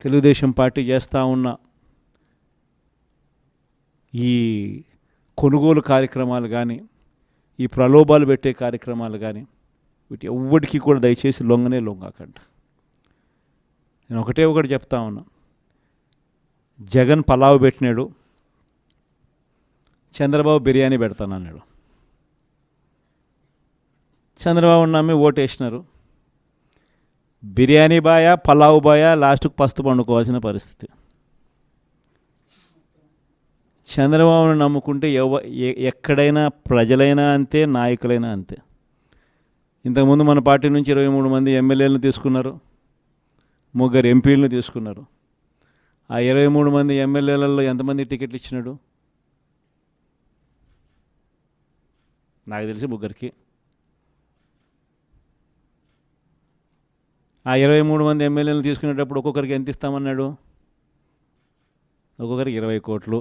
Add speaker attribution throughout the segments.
Speaker 1: Telugu Desam party చేస్తూ ఉన్న ఈ కొనుగోలు కార్యక్రమాలు కానీ, ఈ ప్రలోభాలు పెట్టే కార్యక్రమాలు కానీ, వీటి ఎవ్వడికి కూడా దయచేసి లొంగకండి. నేను ఒకటి చెప్తా ఉన్నా. జగన్ పలావ్ పెట్టినాడు, చంద్రబాబు బిర్యానీ పెడతానన్నాడు. చంద్రబాబు నమ్మి ఓటేసినారు. బిర్యానీ బాయా పలావ్ బాయా లాస్ట్కు పస్తు పండుకోవాల్సిన పరిస్థితి. చంద్రబాబును నమ్ముకుంటే ఎక్కడైనా ప్రజలైనా అంతే, నాయకులైనా అంతే. ఇంతకుముందు మన పార్టీ నుంచి 23 మంది ఎమ్మెల్యేలను తీసుకున్నారు, 3 ఎంపీలను తీసుకున్నారు. ఆ 23 మంది ఎమ్మెల్యేలలో ఎంతమంది టికెట్లు ఇచ్చినాడు? నాకు తెలిసి 3కి. ఆ 23 మంది ఎమ్మెల్యేలను తీసుకునేటప్పుడు ఒక్కొక్కరికి ఎంత ఇస్తామన్నాడు? ఒక్కొక్కరికి 20 కోట్లు.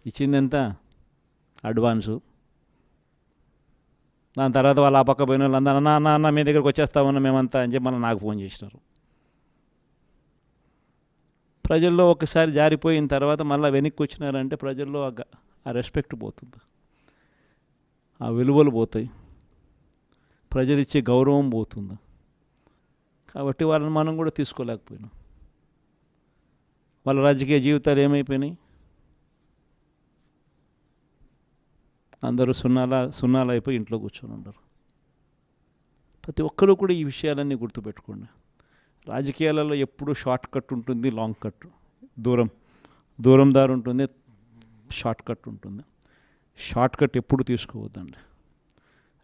Speaker 1: ఇచ్చింది ఎంత? అడ్వాన్సు. దాని తర్వాత వాళ్ళు ఆ పక్క పోయిన వాళ్ళు అందరూ అన్న మీ దగ్గరికి వచ్చేస్తామన్నా మేమంతా అని చెప్పి మళ్ళీ నాకు ఫోన్ చేసినారు. ప్రజల్లో ఒకసారి జారిపోయిన తర్వాత మళ్ళీ వెనక్కి వచ్చినారంటే ప్రజల్లో ఆ రెస్పెక్ట్ పోతుంది, ఆ విలువలు పోతాయి, ప్రజలు ఇచ్చే గౌరవం పోతుంది. కాబట్టి వాళ్ళని మనం కూడా తీసుకోలేకపోయినాం. వాళ్ళ రాజకీయ జీవితాలు ఏమైపోయినాయి? అందరూ సున్నాలు అయిపోయి ఇంట్లో కూర్చొని ఉన్నారు. ప్రతి ఒక్కరూ కూడా ఈ విషయాలన్నీ గుర్తుపెట్టుకోండి. రాజకీయాలలో ఎప్పుడూ షార్ట్ కట్ ఉంటుంది, లాంగ్ కట్, దూరం దారి ఉంటుంది, షార్ట్ కట్ ఉంటుంది. షార్ట్ కట్ ఎప్పుడు తీసుకోవద్దండి.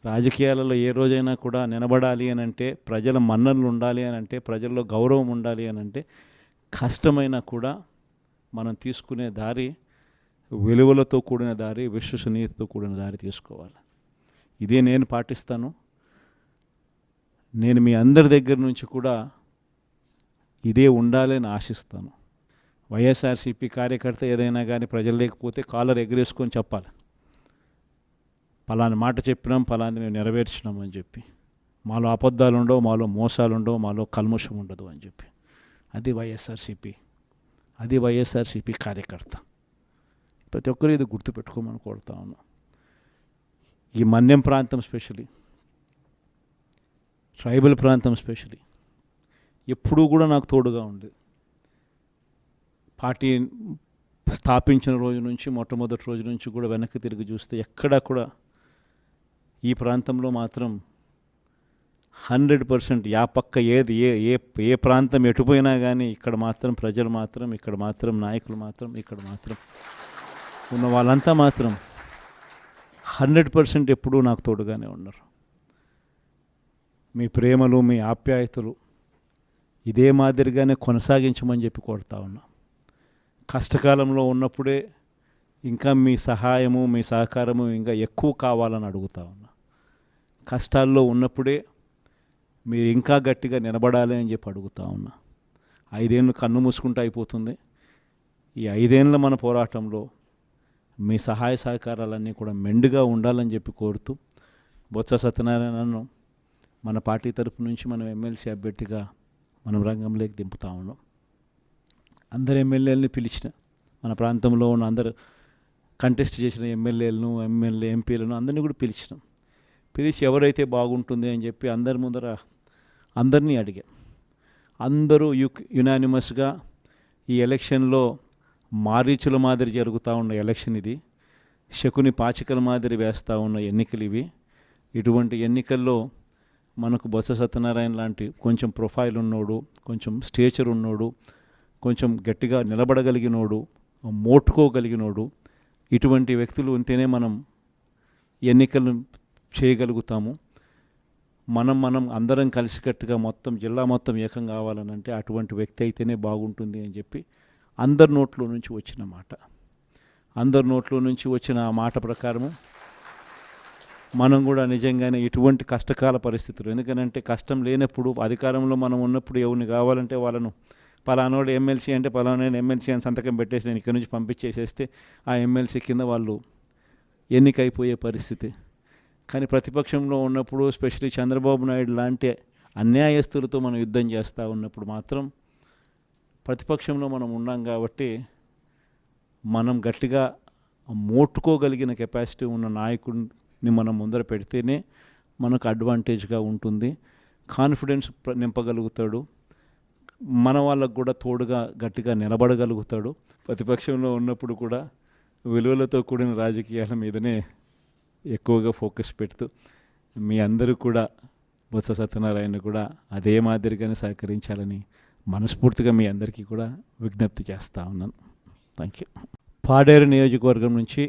Speaker 1: రాజకీయాలలో ఏ రోజైనా కూడా నిలబడాలి అని అంటే, ప్రజల మన్ననలు ఉండాలి అని అంటే, ప్రజల్లో గౌరవం ఉండాలి అని అంటే, కష్టమైనా కూడా మనం తీసుకునే దారి విలువలతో కూడిన దారి, విశ్వసనీయతతో కూడిన దారి తీసుకోవాలి. ఇదే నేను పాటిస్తాను. నేను మీ అందరి దగ్గర నుంచి కూడా ఇదే ఉండాలని ఆశిస్తాను. వైఎస్ఆర్సీపీ కార్యకర్త ఏదైనా కానీ ప్రజలు లేకపోతే కాలర్ ఎగరేసుకొని చెప్పాలి, పలాని మాట చెప్పినాం, పలాని మేము నెరవేర్చినాం అని చెప్పి. మాలో అబద్ధాలు ఉండవు, మాలో మోసాలు ఉండవు, మాలో కల్మషం ఉండదు అని చెప్పి. అది వైఎస్ఆర్సీపీ కార్యకర్త. ప్రతి ఒక్కరు ఇది గుర్తుపెట్టుకోమని కోరుతా ఉన్నాం. ఈ మన్యం ప్రాంతం స్పెషలీ, ట్రైబల్ ప్రాంతం స్పెషలీ ఎప్పుడూ కూడా నాకు తోడుగా ఉంది. పార్టీ స్థాపించిన రోజు నుంచి, మొట్టమొదటి రోజు నుంచి కూడా వెనక్కి తిరిగి చూస్తే ఎక్కడా కూడా ఈ ప్రాంతంలో మాత్రం 100% యా పక్క ఏది ఏ ప్రాంతం ఎటుపోయినా కానీ ఇక్కడ మాత్రం ప్రజలు మాత్రం, ఇక్కడ మాత్రం నాయకులు మాత్రం, ఇక్కడ మాత్రం ఉన్న వాళ్ళంతా మాత్రం 100% ఎప్పుడూ నాకు తోడుగానే ఉన్నారు. మీ ప్రేమలు, మీ ఆప్యాయతలు ఇదే మాదిరిగానే కొనసాగించమని చెప్పి కోరుతా ఉన్నా. కష్టకాలంలో ఉన్నప్పుడే ఇంకా మీ సహాయము, మీ సహకారము ఇంకా ఎక్కువ కావాలని అడుగుతా ఉన్నా. కష్టాల్లో ఉన్నప్పుడే మీరు ఇంకా గట్టిగా నిలబడాలి అని చెప్పి అడుగుతా ఉన్నా. 5 ఏళ్ళు కన్ను మూసుకుంటూ అయిపోతుంది. ఈ 5 ఏళ్ళ మన పోరాటంలో మీ సహాయ సహకారాలన్నీ కూడా మెండుగా ఉండాలని చెప్పి కోరుతూ, బొత్స సత్యనారాయణను మన పార్టీ తరపు నుంచి మనం ఎమ్మెల్సీ అభ్యర్థిగా మనం రంగంలోకి దింపుతా ఉన్నాం. అందరు ఎమ్మెల్యేలని పిలిచిన, మన ప్రాంతంలో ఉన్న అందరు కంటెస్ట్ చేసిన ఎమ్మెల్యేలను, ఎంపీలను అందరినీ కూడా పిలిచి ఎవరైతే బాగుంటుంది అని చెప్పి అందరి ముందర అందరినీ అడిగా. అందరూ యునానిమస్గా ఈ ఎలక్షన్లో మారీచుల మాదిరి జరుగుతూ ఉన్న ఎలక్షన్ ఇది, శకుని పాచికల మాదిరి వేస్తూ ఉన్న ఎన్నికలు ఇవి. ఇటువంటి ఎన్నికల్లో మనకు బొత్స సత్యనారాయణ లాంటి కొంచెం ప్రొఫైల్ ఉన్నోడు, కొంచెం స్టేచర్ ఉన్నోడు, కొంచెం గట్టిగా నిలబడగలిగినోడు, మోటుకోగలిగినోడు, ఇటువంటి వ్యక్తులు ఉంటేనే మనం ఎన్నికలు చేయగలుగుతాము. మనం అందరం కలిసికట్టుగా మొత్తం జిల్లా మొత్తం ఏకం కావాలనంటే అటువంటి వ్యక్తి అయితేనే బాగుంటుంది అని చెప్పి అందరి నోట్లో నుంచి వచ్చిన మాట. అందరి నోట్లో నుంచి వచ్చిన ఆ మాట ప్రకారము మనం కూడా నిజంగానే ఇటువంటి కష్టకాల పరిస్థితులు, ఎందుకనంటే కష్టం లేనప్పుడు, అధికారంలో మనం ఉన్నప్పుడు ఎవరిని కావాలంటే వాళ్ళను పలానోడు ఎమ్మెల్సీ అంటే పలానా ఎమ్మెల్సీ అని సంతకం పెట్టేసి నేను ఇక్కడి నుంచి పంపించేసేస్తే ఆ ఎమ్మెల్సీ కింద వాళ్ళు ఎన్నికైపోయే పరిస్థితి. కానీ ప్రతిపక్షంలో ఉన్నప్పుడు, స్పెషల్లీ చంద్రబాబు నాయుడు లాంటి అన్యాయస్తులతో మనం యుద్ధం చేస్తూ ఉన్నప్పుడు మాత్రం ప్రతిపక్షంలో మనం ఉన్నాం కాబట్టి మనం గట్టిగా మోట్టుకోగలిగిన కెపాసిటీ ఉన్న నాయకుడిని మనం ముందర పెడితేనే మనకు అడ్వాంటేజ్గా ఉంటుంది. కాన్ఫిడెన్స్ నింపగలుగుతాడు, మన వాళ్ళకు కూడా తోడుగా గట్టిగా నిలబడగలుగుతాడు. ప్రతిపక్షంలో ఉన్నప్పుడు కూడా విలువలతో కూడిన రాజకీయాల మీదనే ఎక్కువగా ఫోకస్ పెడుతూ మీ అందరూ కూడా బొత్స సత్యనారాయణ కూడా అదే మాదిరిగానే సహకరించాలని మనస్ఫూర్తిగా మీ అందరికీ కూడా విజ్ఞప్తి చేస్తూ ఉన్నాను. Thank you. పాడేరు నియోజకవర్గం నుంచి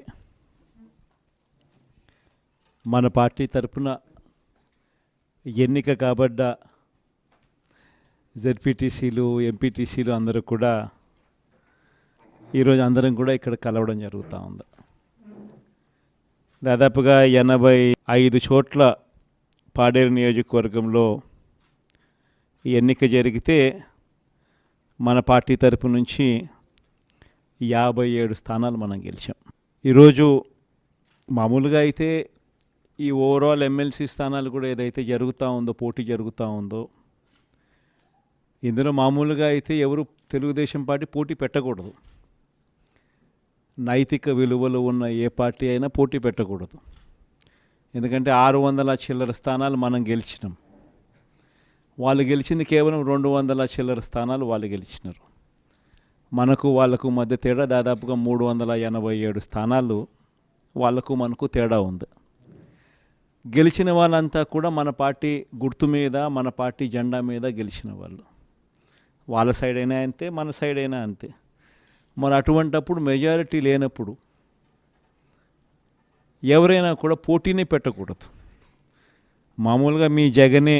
Speaker 1: మన పార్టీ తరఫున ఎన్నిక కాబడ్డ జెడ్పీటీసీలు, ఎంపీటీసీలు అందరూ కూడా ఈరోజు అందరం కూడా ఇక్కడ కలవడం జరుగుతూ ఉంది. దాదాపుగా 85 చోట్ల పాడేరు నియోజకవర్గంలో ఎన్నిక జరిగితే మన పార్టీ తరపు నుంచి 57 స్థానాలు మనం గెలిచాం. ఈరోజు మామూలుగా అయితే ఈ ఓవరాల్ ఎమ్మెల్సీ స్థానాలు కూడా ఏదైతే జరుగుతూ ఉందో, పోటీ జరుగుతూ ఉందో, ఇందులో మామూలుగా అయితే ఎవరు తెలుగుదేశం పార్టీ పోటీ పెట్టకూడదు. నైతిక విలువలు ఉన్న ఏ పార్టీ అయినా పోటీ పెట్టకూడదు. ఎందుకంటే 600 చిల్లర స్థానాలు మనం గెలిచినాం, వాళ్ళు గెలిచింది కేవలం 200 చిల్లర స్థానాలు వాళ్ళు గెలిచినారు. మనకు వాళ్ళకు మధ్య తేడా దాదాపుగా 387 స్థానాలు వాళ్ళకు మనకు తేడా ఉంది. గెలిచిన వాళ్ళంతా కూడా మన పార్టీ గుర్తు మీద, మన పార్టీ జెండా మీద గెలిచిన వాళ్ళు. వాళ్ళ సైడ్ అయినా అంతే, మన సైడ్ అయినా అంతే. మరి అటువంటప్పుడు మెజారిటీ లేనప్పుడు ఎవరైనా కూడా పోటీని పెట్టకూడదు. మామూలుగా మీ జగనే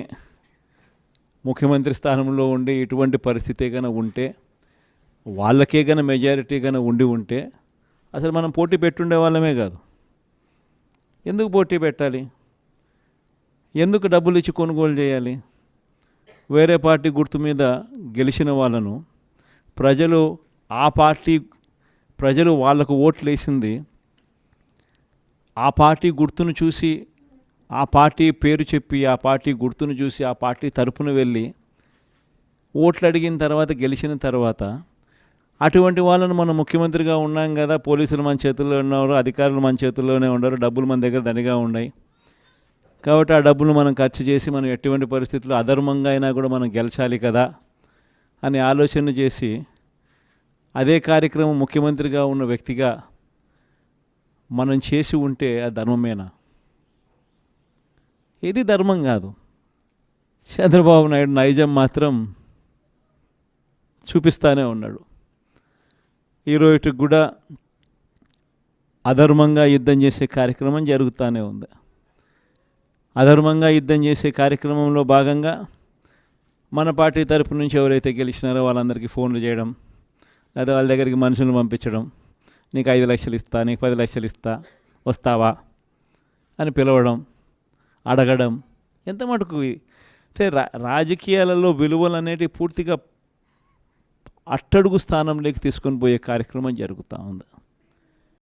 Speaker 1: ముఖ్యమంత్రి స్థానంలో ఉండి ఇటువంటి పరిస్థితి కనుక ఉంటే, వాళ్ళకే కనుక మెజారిటీ కనుక ఉంటే అసలు మనం పోటీ పెట్టుండే వాళ్ళమే కాదు. ఎందుకు పోటీ పెట్టాలి? ఎందుకు డబ్బులు ఇచ్చి కొనుగోలు చేయాలి? వేరే పార్టీ గుర్తు మీద గెలిచిన వాళ్ళను ప్రజలు వాళ్ళకు ఓట్లు వేసింది ఆ పార్టీ గుర్తును చూసి, ఆ పార్టీ పేరు చెప్పి, ఆ పార్టీ గుర్తును చూసి, ఆ పార్టీ తరపున వెళ్ళి ఓట్లు అడిగిన తర్వాత, గెలిచిన తర్వాత అటువంటి వాళ్ళను మనం ముఖ్యమంత్రిగా ఉన్నాం కదా, పోలీసులు మన చేతుల్లో ఉన్నారు, అధికారులు మన చేతుల్లోనే ఉన్నారు, డబ్బులు మన దగ్గర దండిగా ఉన్నాయి కాబట్టి ఆ డబ్బులు మనం ఖర్చు చేసి మనం ఎటువంటి పరిస్థితుల్లో అధర్మంగా అయినా కూడా మనం గెలిచాలి కదా అని ఆలోచన చేసి అదే కార్యక్రమం ముఖ్యమంత్రిగా ఉన్న వ్యక్తిగా మనం చేసి ఉంటే అది ధర్మమేనా? ఇది ధర్మం కాదు. చంద్రబాబు నాయుడు నైజం మాత్రం చూపిస్తూనే ఉన్నాడు. ఈరోజుకి కూడా అధర్మంగా యుద్ధం చేసే కార్యక్రమం జరుగుతూనే ఉంది. అధర్మంగా యుద్ధం చేసే కార్యక్రమంలో భాగంగా మన పార్టీ తరపు నుంచి ఎవరైతే గెలిచినారో వాళ్ళందరికీ ఫోన్లు చేయడం, లేదా వాళ్ళ దగ్గరికి మనుషులను పంపించడం, నీకు 5 లక్షలు ఇస్తా, నీకు 10 లక్షలు ఇస్తా, వస్తావా అని పిలవడం, అడగడం. ఎంత మటుకు అంటే రాజకీయాలలో విలువలు అనేటివి పూర్తిగా అట్టడుగు స్థానంలోకి తీసుకొని పోయే కార్యక్రమం జరుగుతూ ఉంది.